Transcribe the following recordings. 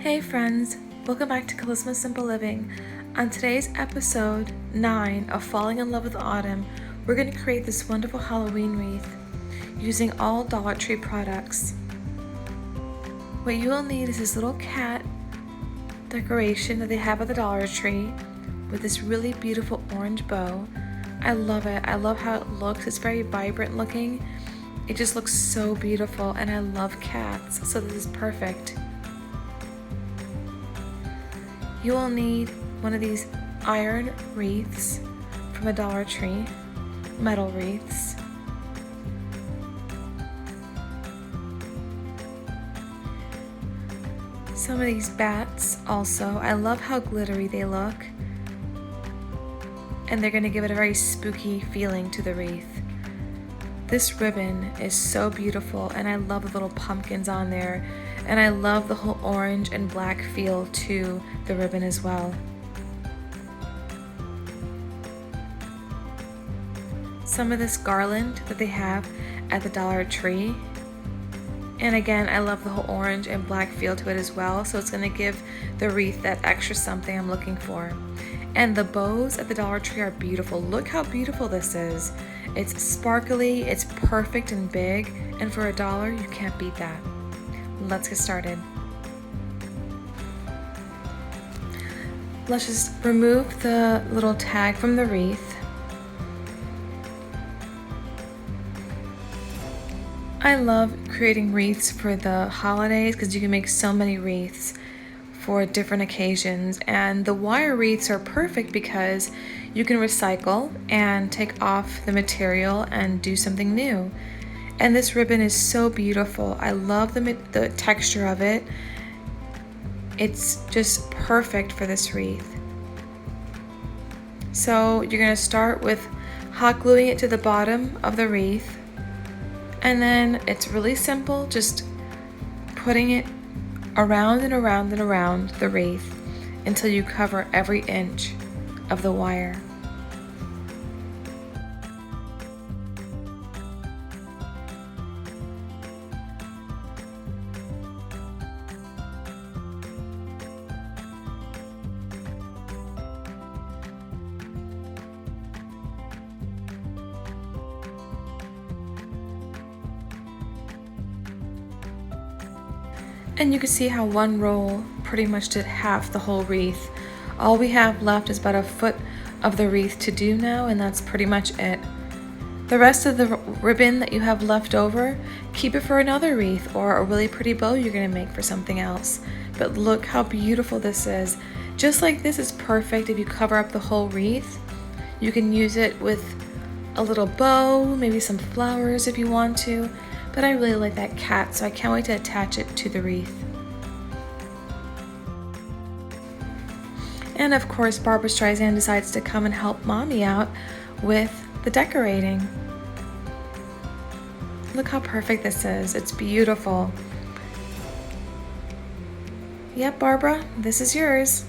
Hey friends, welcome back to Charisma Simple Living. On today's episode 9 of Falling in Love with Autumn, we're going to create this wonderful Halloween wreath using all Dollar Tree products. What you will need is this little cat decoration that they have at the Dollar Tree with this really beautiful orange bow. I love it. I love how it looks. It's very vibrant looking. It just looks so beautiful, and I love cats, so this is perfect. You will need one of these iron wreaths from a Dollar Tree, metal wreaths. Some of these bats also. I love how glittery they look, and they're going to give it a very spooky feeling to the wreath. This ribbon is so beautiful, and I love the little pumpkins on there, and I love the whole orange and black feel to the ribbon as well. Some of this garland that they have at the Dollar Tree, and again, I love the whole orange and black feel to it as well, so it's going to give the wreath that extra something I'm looking for. And the bows at the Dollar Tree are beautiful. Look how beautiful this is. It's sparkly, it's perfect and big, and for $1, you can't beat that. Let's get started. Let's just remove the little tag from the wreath. I love creating wreaths for the holidays because you can make so many wreaths for different occasions, and the wire wreaths are perfect because you can recycle and take off the material and do something new. And this ribbon is so beautiful. I love the texture of it. It's just perfect for this wreath. So you're going to start with hot gluing it to the bottom of the wreath, and then it's really simple, just putting it around and around and around the wreath until you cover every inch of the wire. And you can see how one roll pretty much did half the whole wreath. All we have left is about a foot of the wreath to do now, and that's pretty much it. The rest of the ribbon that you have left over, keep it for another wreath or a really pretty bow you're going to make for something else. But look how beautiful this is. Just like this is perfect if you cover up the whole wreath. You can use it with a little bow, maybe some flowers if you want to. But I really like that cat, so I can't wait to attach it to the wreath. And of course, Barbra Streisand decides to come and help Mommy out with the decorating. Look how perfect this is. It's beautiful. Yep, Barbara, this is yours.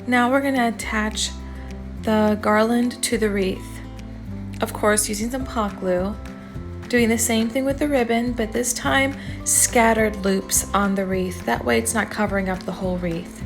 Now we're going to attach the garland to the wreath. Of course, using some hot glue, doing the same thing with the ribbon, but this time scattered loops on the wreath. That way it's not covering up the whole wreath.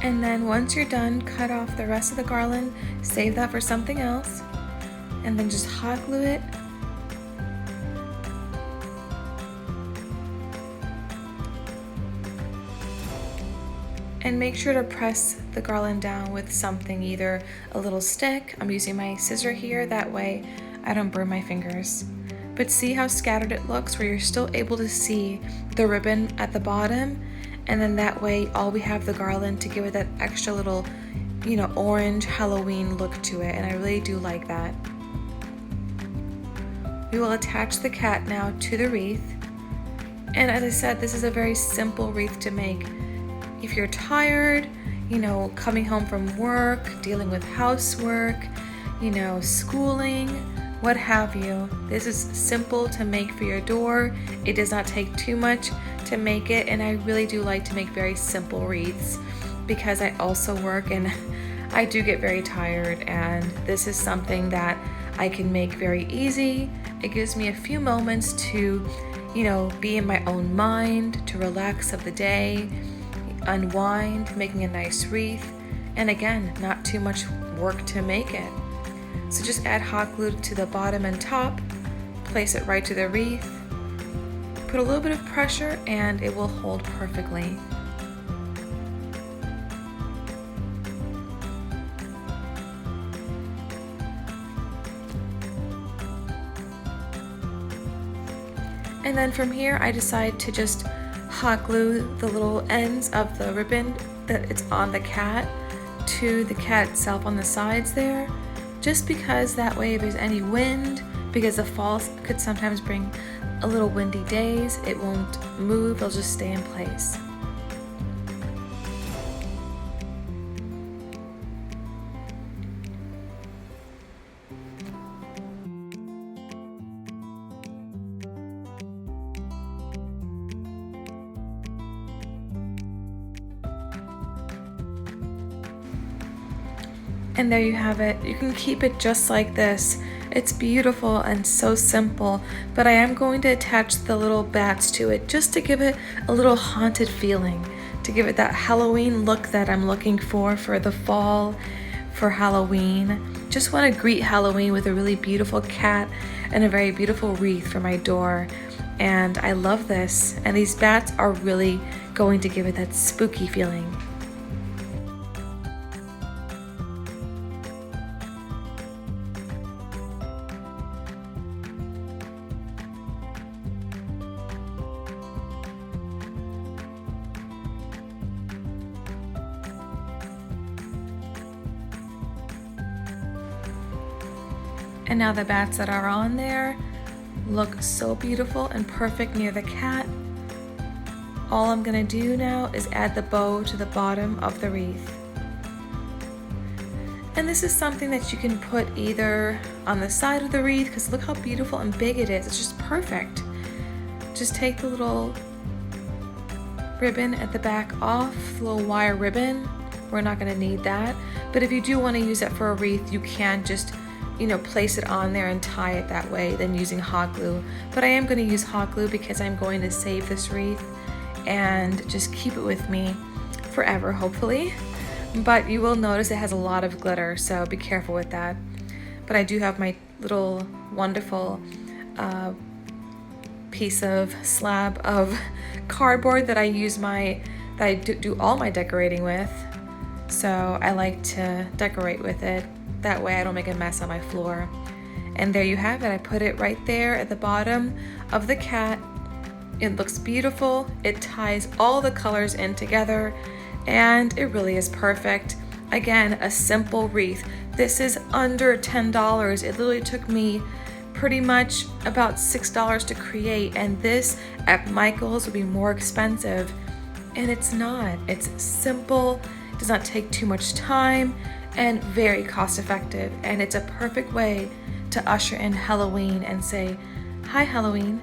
And then once you're done, cut off the rest of the garland, save that for something else, and then just hot glue it. And make sure to press the garland down with something, either a little stick. I'm using my scissor here, that way I don't burn my fingers. But see how scattered it looks, where you're still able to see the ribbon at the bottom, and then that way all we have the garland to give it that extra little, orange Halloween look to it, and I really do like that. We will attach the cat now to the wreath, and as I said, this is a very simple wreath to make. If you're tired, coming home from work, dealing with housework, schooling, what have you, this is simple to make for your door. It does not take too much to make it, and I really do like to make very simple wreaths because I also work and I do get very tired, and this is something that I can make very easy. It gives me a few moments to, be in my own mind, to relax of the day, unwind, making a nice wreath, and again, not too much work to make it. So just add hot glue to the bottom and top, place it right to the wreath, put a little bit of pressure, and it will hold perfectly. And then from here, I decide to just hot glue the little ends of the ribbon that it's on the cat to the cat itself on the sides there, just because that way if there's any wind, because the fall could sometimes bring a little windy days, it won't move, it'll just stay in place. And there you have it. You can keep it just like this. It's beautiful and so simple, but I am going to attach the little bats to it just to give it a little haunted feeling, to give it that Halloween look that I'm looking for the fall, for Halloween. Just want to greet Halloween with a really beautiful cat and a very beautiful wreath for my door. And I love this. And these bats are really going to give it that spooky feeling. And now the bats that are on there look so beautiful and perfect near the cat. All I'm gonna do now is add the bow to the bottom of the wreath. And this is something that you can put either on the side of the wreath, because look how beautiful and big it is. It's just perfect. Just take the little ribbon at the back off, the little wire ribbon. We're not gonna need that. But if you do wanna use it for a wreath, you can just place it on there and tie it that way than using hot glue. But I am going to use hot glue because I'm going to save this wreath and just keep it with me forever, hopefully. But you will notice it has a lot of glitter, so be careful with that. But I do have my little wonderful piece of slab of cardboard that I use that I do all my decorating with. So I like to decorate with it. That way I don't make a mess on my floor. And there you have it. I put it right there at the bottom of the cat. It looks beautiful. It ties all the colors in together, and it really is perfect. Again, a simple wreath. This is under $10. It literally took me pretty much about $6 to create, and this at Michael's would be more expensive. And it's not. It's simple, does not take too much time, and very cost effective. And it's a perfect way to usher in Halloween and say, hi Halloween.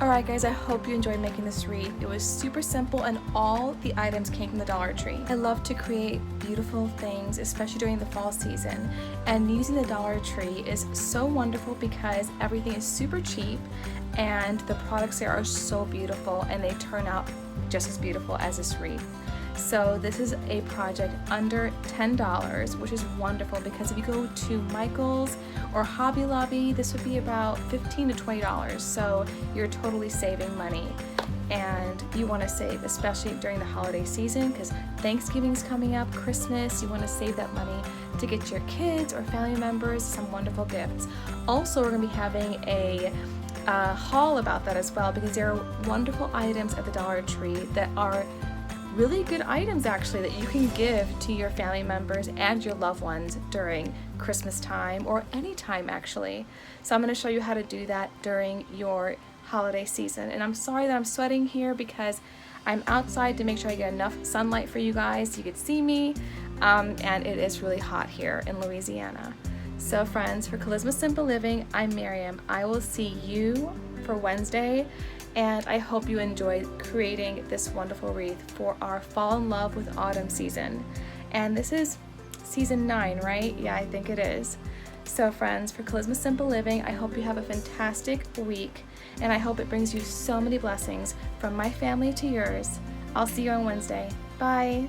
Alright guys, I hope you enjoyed making this wreath. It was super simple and all the items came from the Dollar Tree. I love to create beautiful things, especially during the fall season. And using the Dollar Tree is so wonderful because everything is super cheap and the products there are so beautiful and they turn out just as beautiful as this wreath. So this is a project under $10, which is wonderful because if you go to Michael's or Hobby Lobby, this would be about $15 to $20. So you're totally saving money. And you want to save, especially during the holiday season, because Thanksgiving's coming up, Christmas, you want to save that money to get your kids or family members some wonderful gifts. Also, we're going to be having a haul about that as well, because there are wonderful items at the Dollar Tree that are really good items actually that you can give to your family members and your loved ones during Christmas time or any time actually. So I'm going to show you how to do that during your holiday season. And I'm sorry that I'm sweating here because I'm outside to make sure I get enough sunlight for you guys so you could see me, and it is really hot here in Louisiana. So friends, for Charisma Simple Living, I'm Miriam. I will see you for Wednesday, and I hope you enjoyed creating this wonderful wreath for our Fall in Love with Autumn season. And this is season 9, right? Yeah, I think it is. So friends, for Charisma Simple Living, I hope you have a fantastic week, and I hope it brings you so many blessings from my family to yours. I'll see you on Wednesday. Bye.